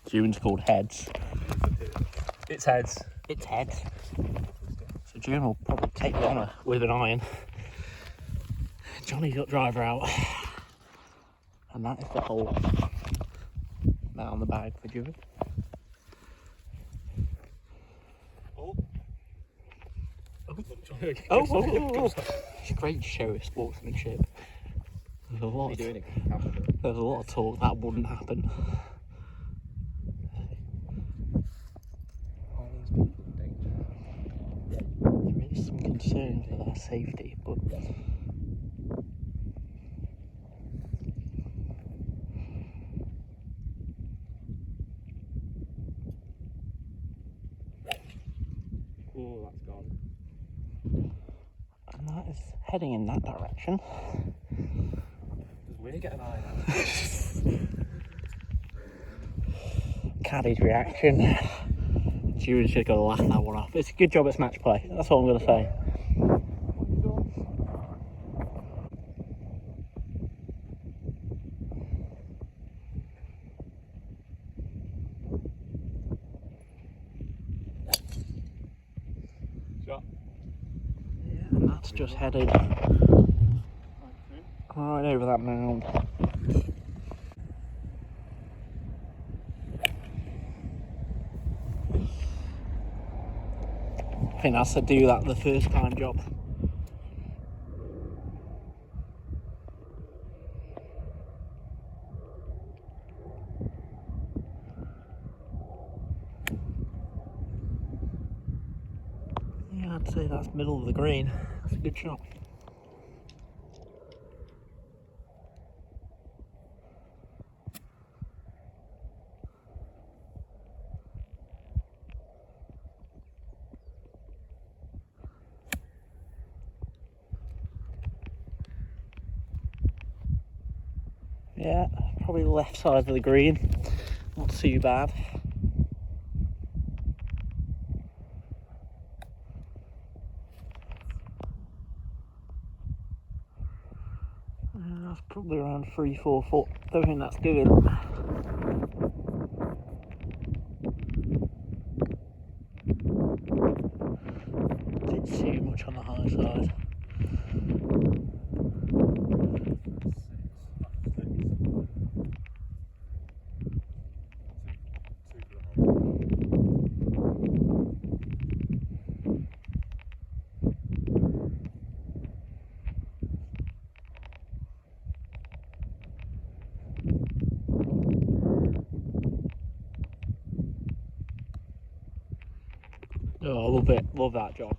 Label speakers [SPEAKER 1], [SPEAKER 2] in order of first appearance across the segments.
[SPEAKER 1] June's called heads.
[SPEAKER 2] It's heads.
[SPEAKER 1] It's heads. So June will probably take it on her with an iron. Johnny's got driver out. And that is the hole. Now on the bag for June. Oh. It's a great show of sportsmanship. There's a lot of talk that wouldn't happen. There is some concern for their safety, but
[SPEAKER 2] oh, that's gone.
[SPEAKER 1] And that is heading in that direction.
[SPEAKER 2] Does Winnie get an eye now?
[SPEAKER 1] Caddy's reaction. June's just got to laugh that one off. It's a good job it's match play. That's all I'm going to say.
[SPEAKER 2] Shot.
[SPEAKER 1] Yeah, and that's just headed right over that mound. I think that's to do that the first time job. Yeah, I'd say that's middle of the green. That's a good shot. Yeah, probably left side of the green. Not too bad. That's probably around 3-4 foot. Don't think that's doing. Bit too much on the high side. Oh, I love it. Love that job.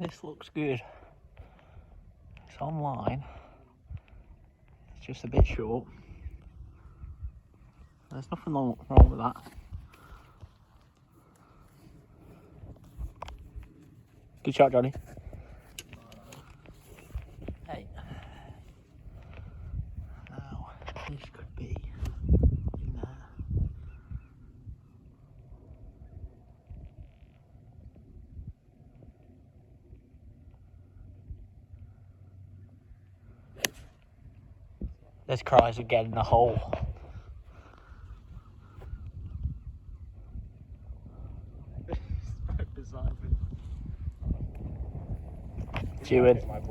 [SPEAKER 1] This looks good. It's online. It's just a bit short. There's nothing wrong with that. Good shot, Johnny. Hey. Now, this could be in there. There's cries of getting the hole.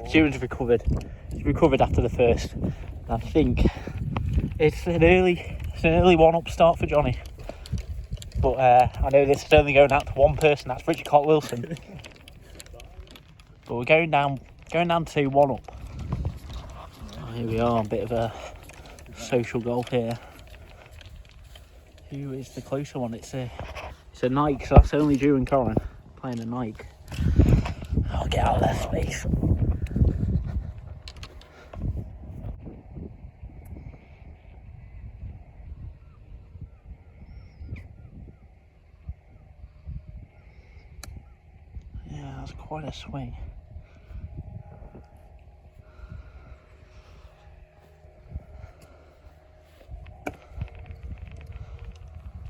[SPEAKER 1] June's recovered. He's recovered after the first. And I think it's an early one-up start for Johnny. But I know this is only going out to one person. That's Richard Cott Wilson. But we're going down to 1-up. Oh, here we are, a bit of a social golf here. Who is the closer one? It's a Nike, so that's only Drew and Corin playing a Nike. I'll get out of their space. Yeah, that's quite a swing.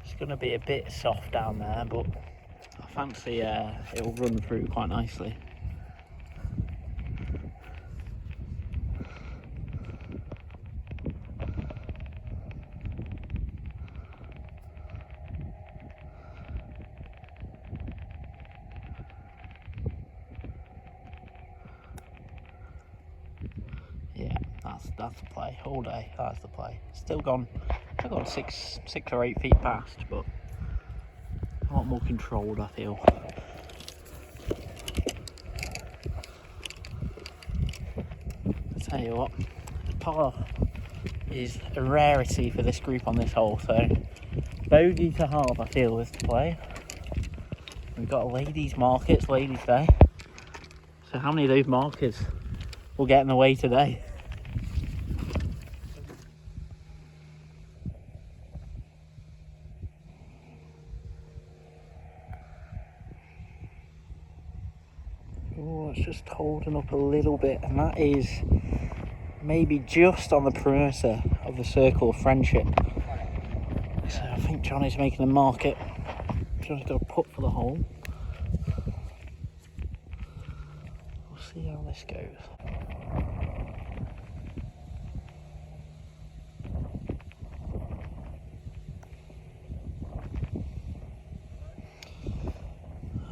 [SPEAKER 1] It's going to be a bit soft down there, but I fancy it'll run through quite nicely. That's the play all day. That's the play. Still gone 6 or 8 feet past, but a lot more controlled, I feel. I'll tell you what, par is a rarity for this group on this hole, so bogey to half I feel is the play. We've got a ladies market, it's ladies day. So how many of those markers will get in the way today? Oh, it's just holding up a little bit, and that is maybe just on the perimeter of the circle of friendship. So I think Johnny's making a market. Johnny's got a putt for the hole. We'll see how this goes.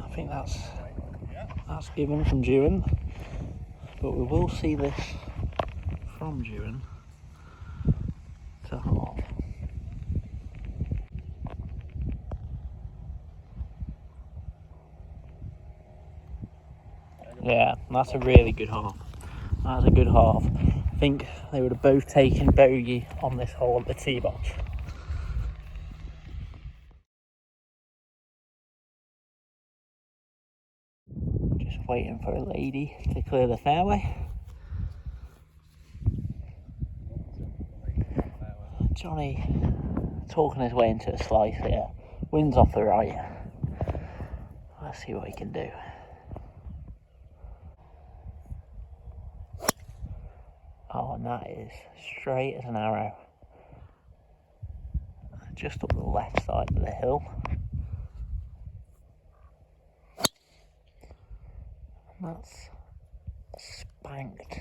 [SPEAKER 1] I think that's given from Juan, but we will see this from Juan to half. Yeah, that's a really good half. That's a good half. I think they would have both taken bogey on this hole at the tee box. Just waiting for a lady to clear the fairway. Johnny talking his way into a slice here. Wind's off the right. Let's see what he can do. Oh, and that is straight as an arrow. Just up the left side of the hill. And that's spanked.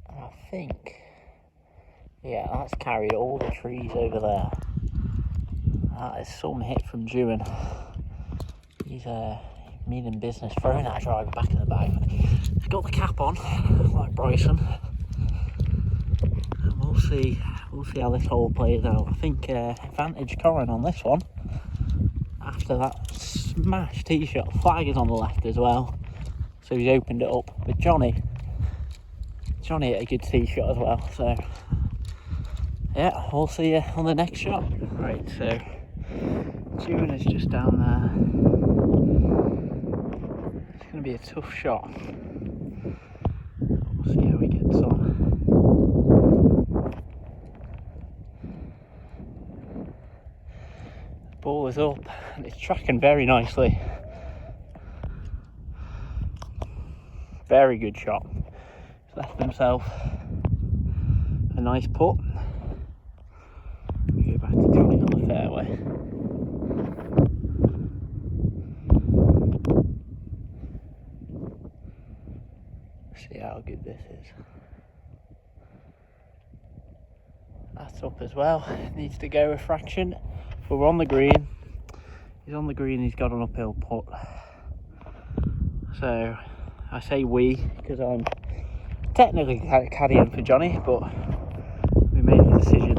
[SPEAKER 1] And I think, yeah, that's carried all the trees over there. That is some hit from Juan. He's meaning business, throwing that driver back in the bag. He's got the cap on, like Bryson. And we'll see how this hole plays out. I think advantage Corin on this one. After that smash tee shot, flag is on the left as well. So he's opened it up. But Johnny hit a good tee shot as well. So yeah, we'll see you on the next shot. Right, so Juan is just down there. It's going to be a tough shot. We'll see how he gets on. The ball is up and it's tracking very nicely. Very good shot. He's left himself a nice putt. Go back to Johnny on the fairway. See how good this is. That's up as well. Needs to go a fraction. But we're on the green. He's on the green, he's got an uphill putt. So I say we because I'm technically caddying for Johnny, but we made the decision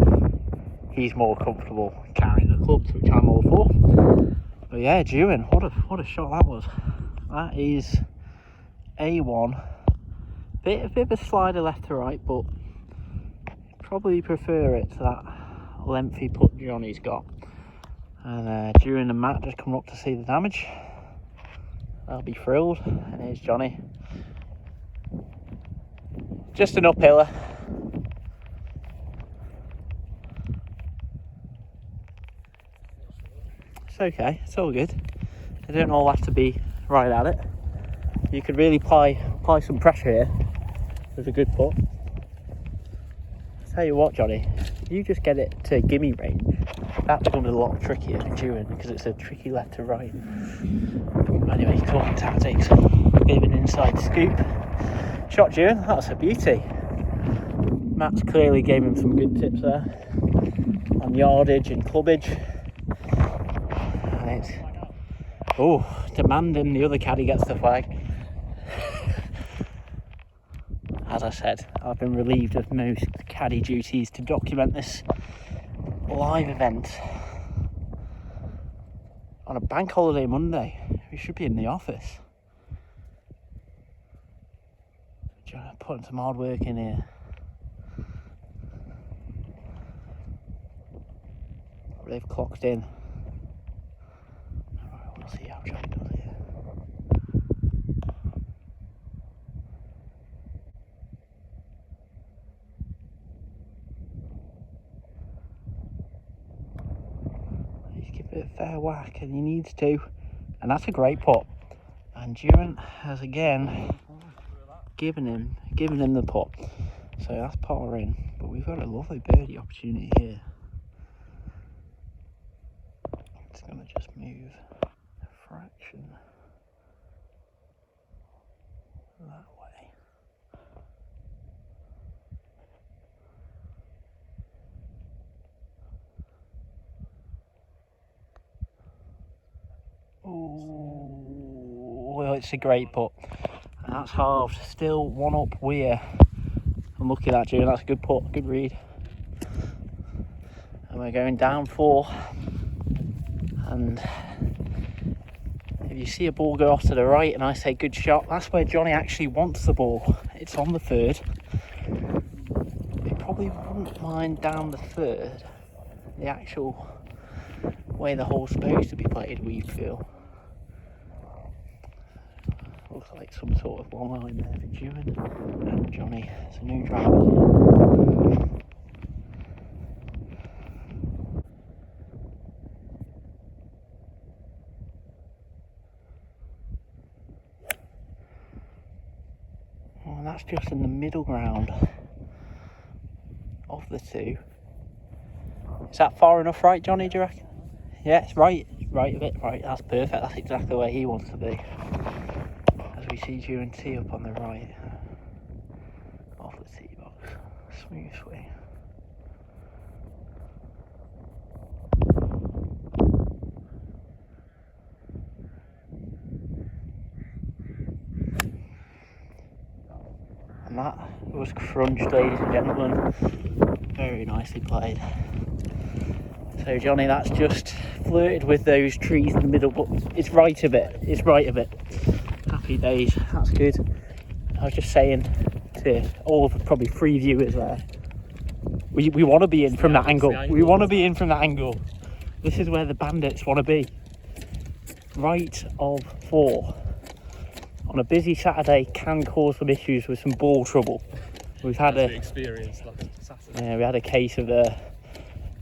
[SPEAKER 1] he's more comfortable carrying the clubs, which I'm all for. But yeah, Juan, what a shot that was. That is A1. Bit of a slider left to right, but probably prefer it to that lengthy putt Johnny's got. And Juan and Matt just come up to see the damage. They'll be thrilled. And here's Johnny. Just an uphiller. It's okay, it's all good. They don't all have to be right at it. You could really apply some pressure here with a good putt. I'll tell you what, Johnny, if you just get it to gimme range, that becomes a lot trickier for Juan because it's a tricky left to right. Anyway, talking tactics, bit of an inside scoop. Shot Juan, that's a beauty. Matt's clearly gave him some good tips there on yardage and clubbage. And it's, oh, demanding the other caddy gets the flag. as I said, I've been relieved of most caddy duties to document this live event on a bank holiday Monday. We should be in the office. Putting some hard work in here. They've clocked in. We'll see how Johnny does here. He's given it a fair whack, and he needs to. And that's a great putt. And Duran has again given him the putt. So that's par in. But we've got a lovely birdie opportunity here. It's going to just move a fraction that way. Oh, well, it's a great putt. And that's halved. Still one up Weir. Unlucky that, June. That's a good putt, good read. And we're going down 4. And if you see a ball go off to the right and I say good shot, that's where Johnny actually wants the ball. It's on the 3rd. He probably wouldn't mind down the 3rd, the actual way the hole's supposed to be played, we feel. Looks like some sort of long line there for Juan and Johnny. It's a new driver here. Oh, that's just in the middle ground of the two. Is that far enough right, Johnny, do you reckon? Yeah, it's right of it. Right, that's perfect. That's exactly where he wants to be. As we see Juan tee up on the right. Off the tee box. Smooth swing. And that was crunched, ladies and gentlemen. Very nicely played. So Johnny, that's just flirted with those trees in the middle, but it's right of it. It's right of it. Happy days. That's good. I was just saying to all of the probably 3 viewers there, we want to be in from that angle. We want to be in from that angle. This is where the bandits want to be. Right of 4. On a busy Saturday can cause some issues with some ball trouble. We've had a
[SPEAKER 2] experience last Saturday.
[SPEAKER 1] Yeah, we had a case of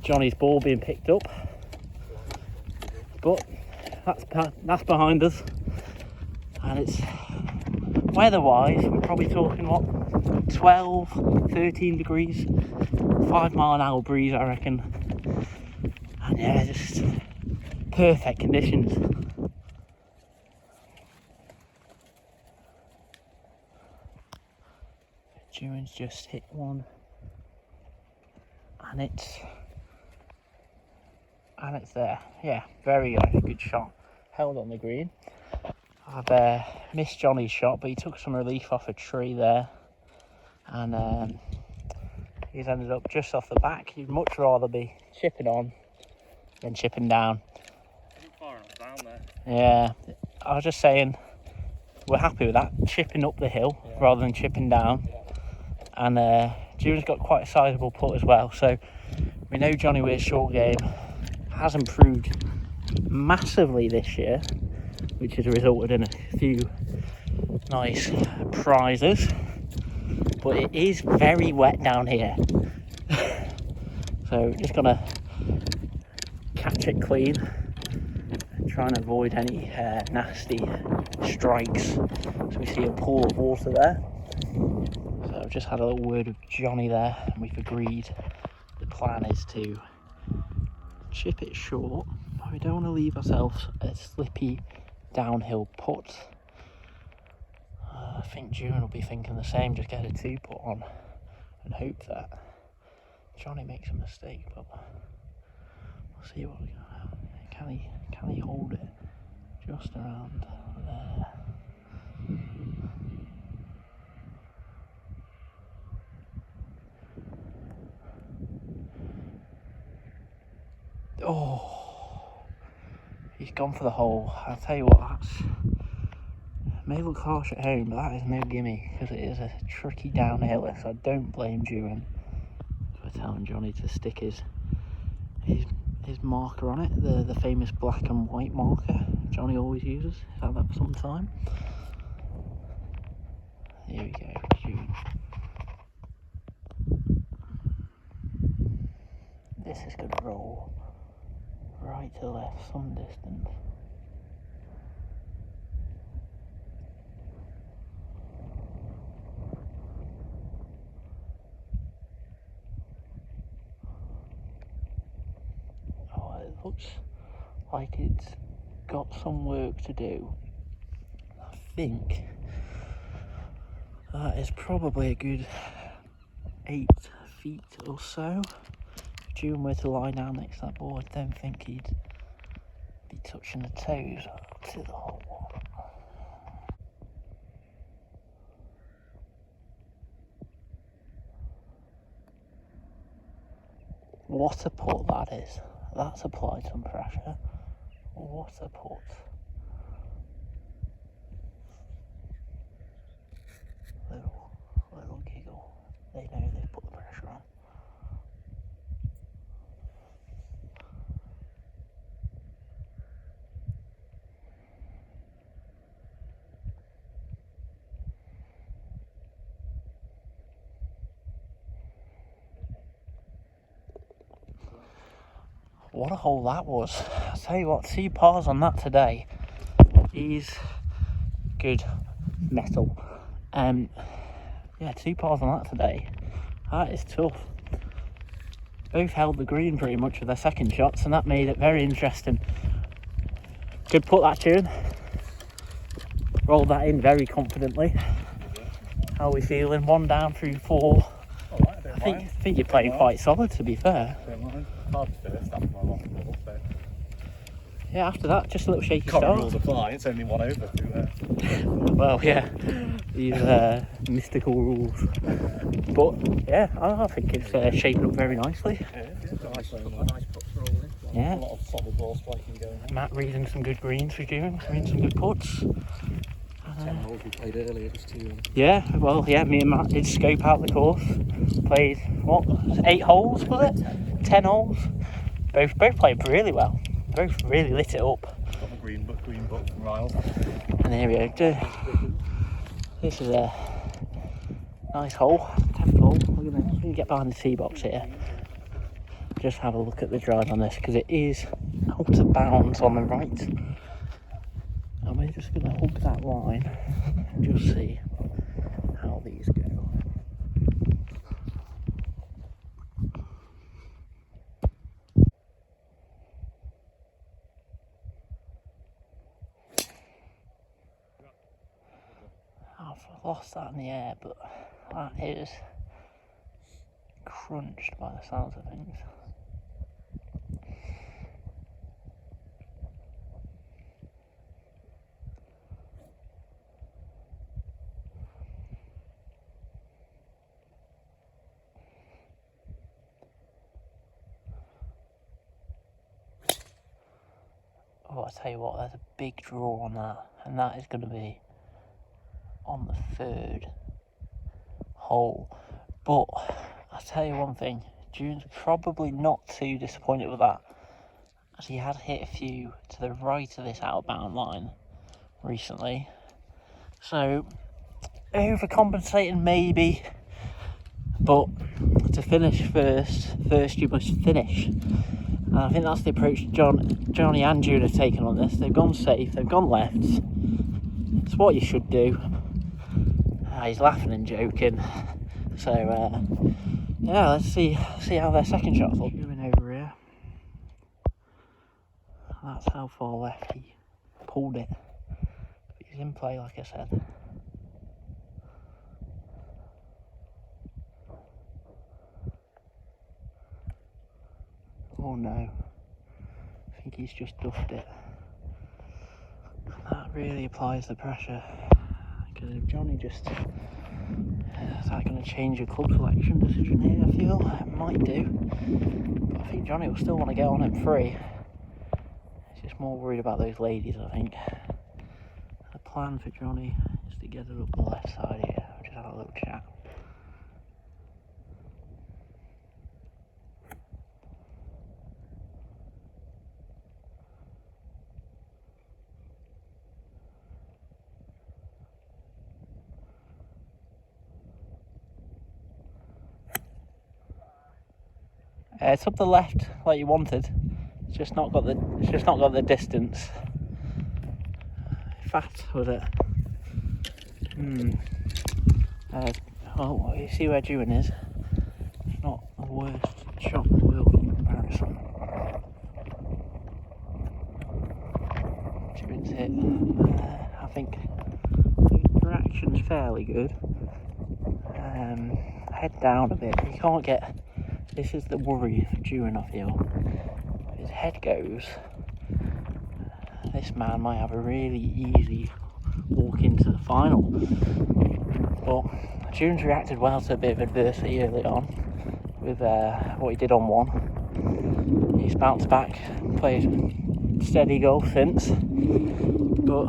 [SPEAKER 1] Johnny's ball being picked up, but that's behind us. And it's weather-wise, we're probably talking what, 12, 13 degrees, 5 mile an hour breeze, I reckon. And yeah, just perfect conditions. Juan's just hit one, and it's there. Yeah, very good shot. Held on the green. I've missed Johnny's shot, but he took some relief off a tree there, and he's ended up just off the back. You'd much rather be chipping on than chipping down.
[SPEAKER 2] Far enough down there.
[SPEAKER 1] Yeah, I was just saying, we're happy with that, chipping up the hill rather than chipping down. And Juan's got quite a sizable putt as well, so we know Johnny Weir's short game has improved massively this year, which has resulted in a few nice prizes, but it is very wet down here. So just gonna catch it clean and try and avoid any nasty strikes. So we see a pool of water there. So I've just had a little word with Johnny there, and we've agreed the plan is to chip it short. We don't want to leave ourselves a slippy downhill putt. I think Juan will be thinking the same, just get a 2-putt on and hope that Johnny makes a mistake, but we'll see what can he hold it just around there. He's gone for the hole. I'll tell you what, that's may look harsh at home, but that is no gimme because it is a tricky downhill. So I don't blame Juan for telling Jonny to stick his marker on it, the famous black and white marker Jonny always uses. He's had that for some time. Here we go, Juan. This is going to roll right to left some distance. Oh, it looks like it's got some work to do. I think that is probably a good 8 feet or so. If Juan were to lie down next to that board, I don't think he'd be touching the toes to the hole. What a putt that is. That's applied some pressure. What a putt. Little giggle. They know they've put the pressure on. What a hole that was. I'll tell you what, 2 pars on that today is good metal. Yeah, 2 pars on that today. That is tough. Both held the green pretty much with their second shots, and that made it very interesting. Good put that tune. Rolled that in very confidently. How are we feeling? 1 down through 4. I think you're playing quite solid, to be fair. Yeah, after that, just a little shaky start.
[SPEAKER 2] Common rules apply, it's only 1 over through there.
[SPEAKER 1] Well, yeah, these mystical rules. But yeah, I think it's shaping up very nicely.
[SPEAKER 2] Nice puts rolling.
[SPEAKER 1] Yeah.
[SPEAKER 2] A lot of solid ball striking going on.
[SPEAKER 1] Matt reading some good greens for Juan, reading some good putts.
[SPEAKER 2] 10 holes we played earlier, just 2.
[SPEAKER 1] Yeah, well, yeah, me and Matt did scope out the course. Played, what, 8 holes, was it? 10 holes. Both played really well. Both really lit it up.
[SPEAKER 2] Got the green book from Riles.
[SPEAKER 1] And here we go. This is a nice hole, 10th hole. We're going to get behind the tee box here. Just have a look at the drive on this because it is out of bounds on the right. And we're just going to hug that line and just see how these go. I've lost that in the air, but that is crunched by the sounds of things. Oh, I tell you what, there's a big draw on that, and that is going to be on the 3rd hole. But I'll tell you one thing, June's probably not too disappointed with that, as he had hit a few to the right of this outbound line recently. So, overcompensating maybe, but to finish first you must finish. And I think that's the approach Jonny and Jude have taken on this. They've gone safe, they've gone left. It's what you should do. He's laughing and joking. So, yeah, let's see how their second shot's look. Going over here. That's how far left he pulled it. But he's in play, like I said. Oh no, I think he's just duffed it. That really applies the pressure, because if Jonny just, is that going to change your club selection decision here? I feel it might do, but I think Jonny will still want to get on him free. He's Just more worried about those ladies, I think. The plan for Jonny is to get her up the left side here. I'll just have a little chat. It's up the left like you wanted. It's just not got the distance. Fat, was it? Well, you see where Juan is. It's not the worst shot in the world in comparison. Juan's hit. I think the direction's fairly good. Head down a bit. You can't get. This is the worry for Juan, I feel. If his head goes, this man might have a really easy walk into the final. But Juan's reacted well to a bit of adversity early on with what he did on one. He's bounced back, played steady golf since, but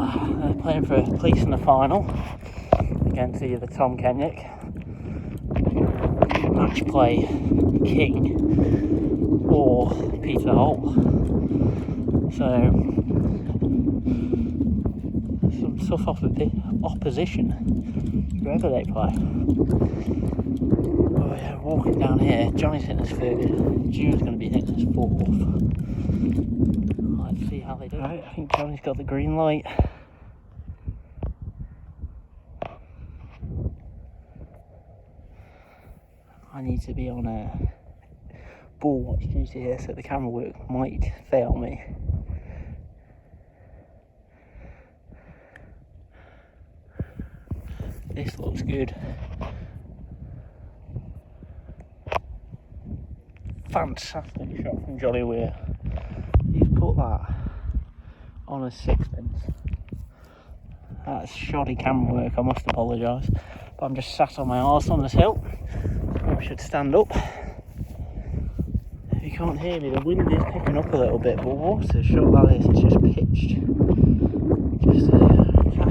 [SPEAKER 1] playing for a place in the final against either Tom Kenyick, match play king, or Peter Holt. So some tough opposition whoever they play. Oh yeah, walking down here, Jonny's hitting his third, June's going to be hitting his fourth. Let's see how they do. Right, I think Jonny's got the green light. I need to be on a ball watch duty here, so the camera work might fail me. This looks good. Fantastic shot from Jonny Weir. He's put that on a sixpence. That's shoddy camera work, I must apologise. But I'm just sat on my arse on this hill. I should stand up. If you can't hear me, the wind is picking up a little bit, but what a shot that is. It's just pitched. Just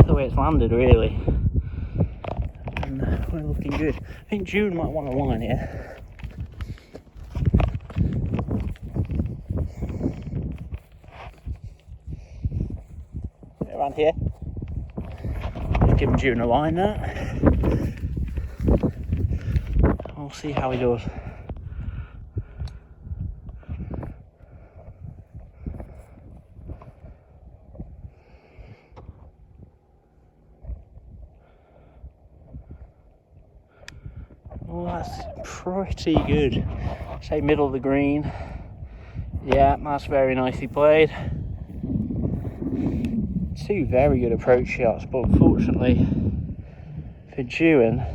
[SPEAKER 1] the way it's landed, really. And we're looking good. I think Juan might want a line here. Around here. Just giving Juan a line there. We'll see how he does. Well, that's pretty good. Say middle of the green. Yeah, that's very nicely played. Two very good approach shots, but unfortunately for Juan,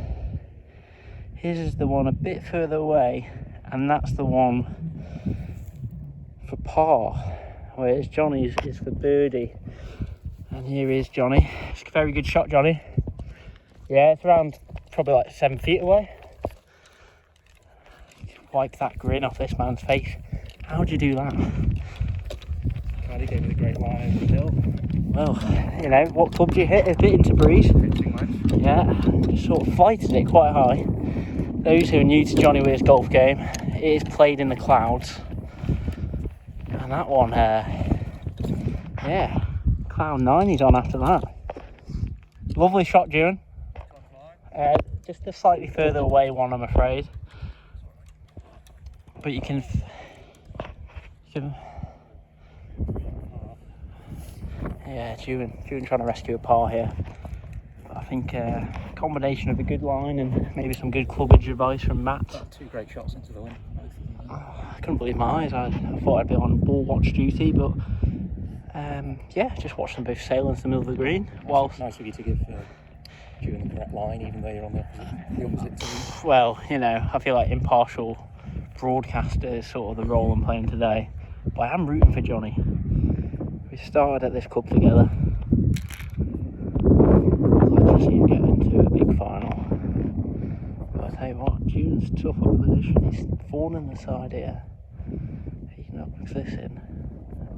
[SPEAKER 1] his is the one a bit further away, and that's the one for par, whereas Jonny's is for birdie. And here is Jonny. It's a very good shot, Jonny. Yeah, it's around probably like 7 feet away. Wipe that grin off this man's face. How'd you do that?
[SPEAKER 2] He gave me the great line over the hill.
[SPEAKER 1] Well, you know, what club do you hit? A bit into breeze. Yeah, just sort of flighted it quite high. Those who are new to Jonny Weir's golf game, it is played in the clouds. And that one, yeah, cloud 9 he's on after that. Lovely shot, Juan. Just a slightly further away one, I'm afraid. But you can yeah, Juan trying to rescue a par here. But I think a combination of a good line and maybe some good clubbage advice from Matt.
[SPEAKER 2] Two great shots into the wind.
[SPEAKER 1] I couldn't believe my eyes. I thought I'd be on ball watch duty, but yeah, just watched them both sail into the middle of the green. Whilst
[SPEAKER 2] Nice of you to give Juan the correct line, even though you're on the opposite team.
[SPEAKER 1] Well, you know, I feel like impartial broadcaster is sort of the role I'm playing today. But I am rooting for Jonny. We started at this club together. I'd like to see him get into a big final. But I tell you what, June's tough opposition. He's falling in the side here. He can knock this in.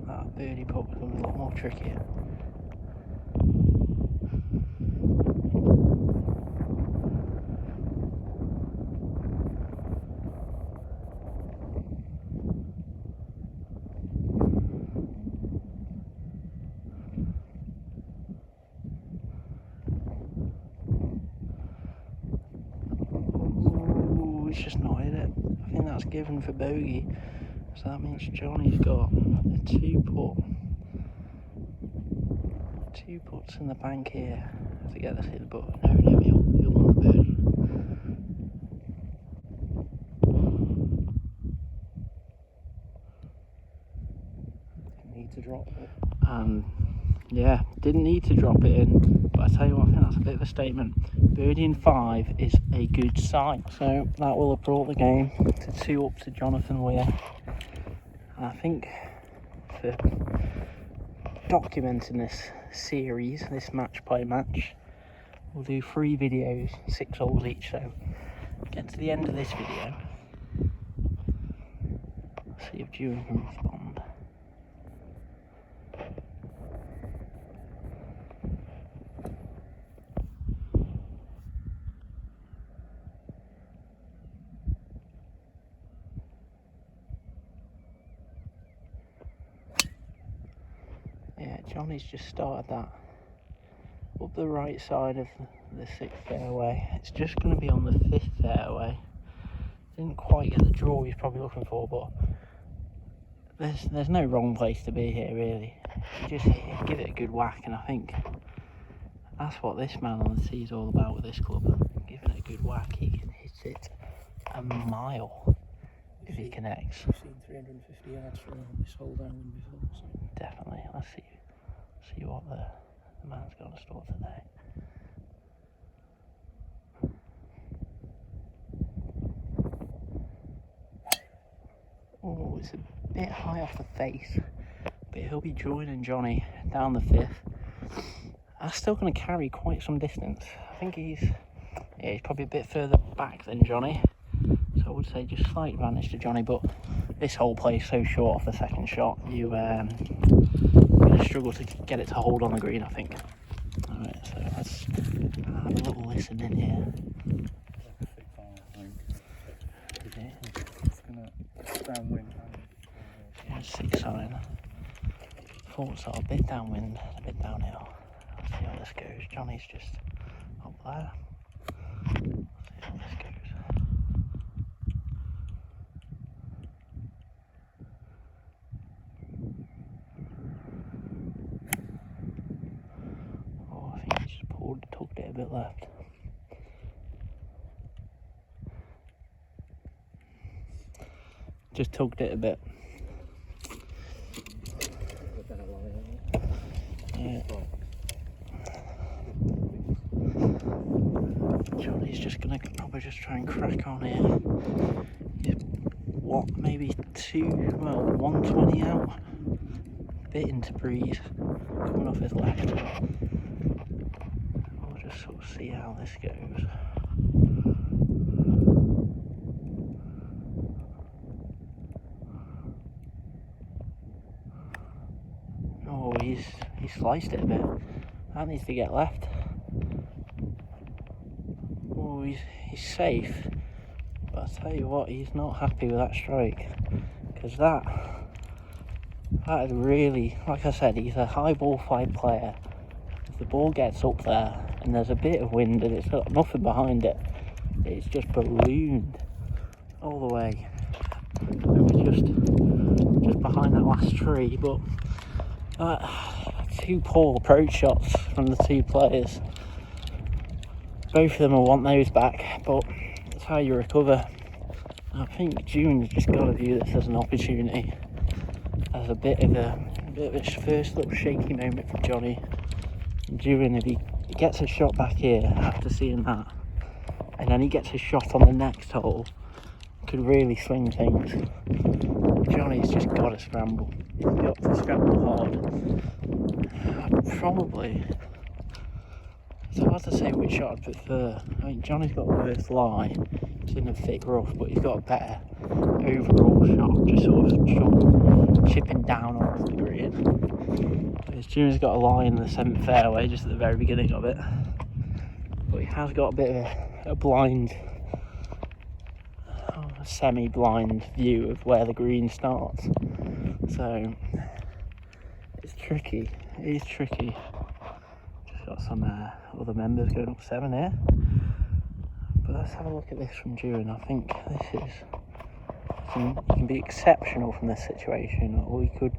[SPEAKER 1] That birdie putt becomes a lot more trickier. Ooh, it's just not hit it. I think that's given for bogey. So that means Johnny's got a 2-putt. 2 putts in the bank here to get this hit, but no, he'll want the birdie.
[SPEAKER 2] Need to drop it.
[SPEAKER 1] Yeah, didn't need to drop it in, but I tell you what, I think that's a bit of a statement. Birdie in 5 is a good sign. So that will have brought the game to 2 up to Jonathan Weir. And I think for documenting this series, this match by match, we'll do 3 videos, 6 holes each. So get to the end of this video, see if Julian can respond. Yeah, Johnny's just started that up the right side of the 6th fairway. It's just going to be on the 5th fairway. Didn't quite get the draw he's probably looking for, but there's no wrong place to be here really. You just give it a good whack, and I think that's what this man on the tee is all about with this club. Giving it a good whack, he can hit it a mile if he connects.
[SPEAKER 2] I've seen 350 yards from this hole downwind before, so.
[SPEAKER 1] Definitely. Let's see what the man's got in store today. Oh, it's a bit high off the face, but he'll be joining Johnny down the 5th. That's still going to carry quite some distance. I think he's probably a bit further back than Johnny, so I would say just slight advantage to Johnny, but this whole plays so short off the second shot, you're going to struggle to get it to hold on the green, I think. Alright, so let's have a little listen in here.
[SPEAKER 2] It's going to downwind.
[SPEAKER 1] Yeah, 6 iron. Thoughts are a bit downwind, a bit downhill. Let's see how this goes. Johnny's just up there. Let's see how this goes. Tugged it a bit left. Just tugged it a bit. Yeah. Johnny's just gonna probably just try and crack on here. He's, what, maybe 120 out. Bit into breeze. Coming off his left. Sort of see how this goes. Oh, he's sliced it a bit. That needs to get left. Oh, he's safe. But I tell you what, he's not happy with that strike, because that is really, like I said, he's a high ball flight player. If the ball gets up there and there's a bit of wind and it's got nothing behind it, it's just ballooned all the way. It was just behind that last tree, but 2 poor approach shots from the 2 players. Both of them will want those back, but that's how you recover. I think June's just got to view this as an opportunity, as a bit of a first little shaky moment for Johnny. June, if he gets a shot back here after seeing that, and then he gets a shot on the next hole, could really swing things. Johnny's just got to scramble. He's got to scramble hard. Probably, it's hard to say which shot I'd prefer. I mean, Johnny's got a worse lie. It's in a thick rough, but he's got a better overall shot, just sort of chipping down off the green. This Jimmy's got a lie in the 7th fairway just at the very beginning of it, but he has got a bit of a blind, a semi-blind view of where the green starts. So it's tricky. It is tricky. Just got some other members going up 7 here. But let's have a look at this from June. I think this is, you can be exceptional from this situation, or you can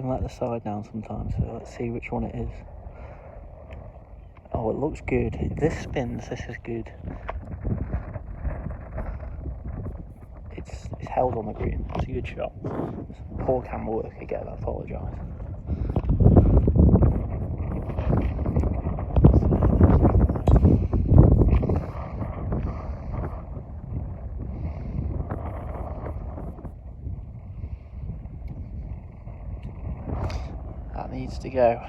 [SPEAKER 1] let the side down sometimes. So let's see which one it is. Oh, it looks good. If this spins, this is good. It's held on the green. It's a good shot. Poor camera work again, I apologise. That needs to go.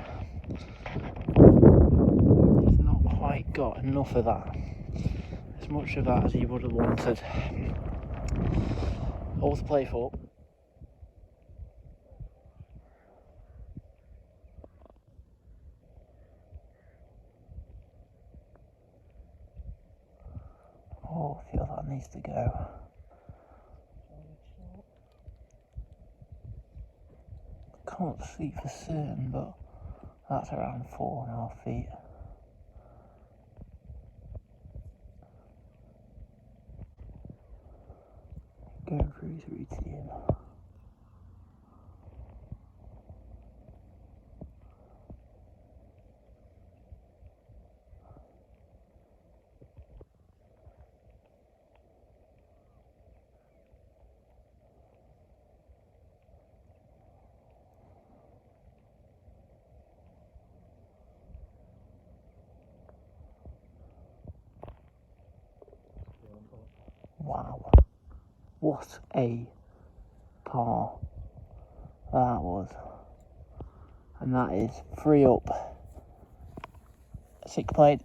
[SPEAKER 1] He's not quite got enough of that. As much of that as he would have wanted. All to play for. Oh, I feel that needs to go. Can't see for certain, but that's around 4.5 feet. Going through his routine. Wow. What a par that was. And that is 3 up. 6 played.